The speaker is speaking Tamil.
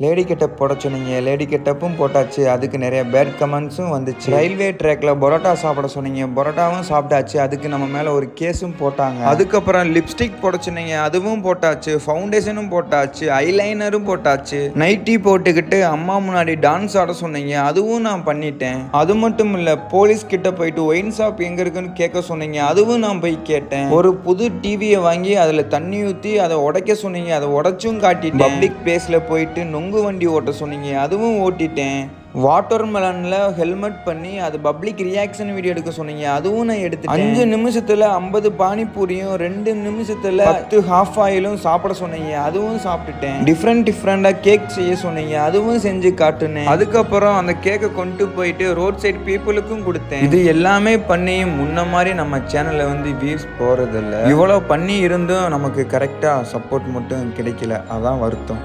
லேடி கெட்டப் போட சொன்னீங்க, லேடி கெட்டப்பும் போட்டாச்சு. அதுக்கு நிறைய பேட் கமெண்ட்ஸும் வந்துச்சு. ரயில்வே ட்ராக்ல பரோட்டா சாப்பிட சொன்னீங்க, பரோட்டாவும் சாப்பிட்டாச்சு. அதுக்கு நம்ம மேலே ஒரு கேஸும் போட்டாங்க. அதுக்கப்புறம் லிப்ஸ்டிக் போட சொன்னீங்க, அதுவும் போட்டாச்சு. ஃபவுண்டேஷனும் போட்டாச்சு, ஐலைனரும் போட்டாச்சு. நைட்டி போட்டுக்கிட்டு அம்மா முன்னாடி டான்ஸ் ஆட சொன்னீங்க, அதுவும் நான் பண்ணிட்டேன். அது மட்டும் இல்லை, போலீஸ் கிட்ட போயிட்டு ஒயின் ஷாப் எங்கே இருக்குன்னு கேட்க சொன்னீங்க, அதுவும் நான் போய் கேட்டேன். ஒரு புது டிவியை வாங்கி அதில் தண்ணி ஊற்றி அதை உடைக்க சொன்னீங்க, அதை உடைச்சும் காட்டிட்டேன். பப்ளிக் பிளேஸில் போயிட்டு நொங்கு வண்டி ஓட்ட சொன்னீங்க, அதுவும் ஓட்டிட்டேன். வாட்டர் மெலனில் ஹெல்மெட் பண்ணி அது பப்ளிக் ரியாக்ஷன் வீடியோ எடுக்க சொன்னீங்க, அதுவும் நான் எடுத்துட்டேன். 5 நிமிஷத்தில் 50 பானிபூரியும் 2 நிமிஷத்தில் 10 ஹாஃப் ஆயிலும் சாப்பிட சொன்னீங்க, அதுவும் சாப்பிட்டுட்டேன். டிஃப்ரெண்டாக கேக் செய்ய சொன்னீங்க, அதுவும் செஞ்சு காட்டுனேன். அதுக்கப்புறம் அந்த கேக்கை கொண்டு போயிட்டு ரோட் சைட் பீப்புளுக்கும் கொடுத்தேன். இது எல்லாமே பண்ணி முன்ன மாதிரி நம்ம சேனலில் வியூஸ் போகிறதில்ல. இவ்வளோ பண்ணி இருந்தும் நமக்கு கரெக்டாக சப்போர்ட் மட்டும் கிடைக்கல, அதான் வருத்தம்.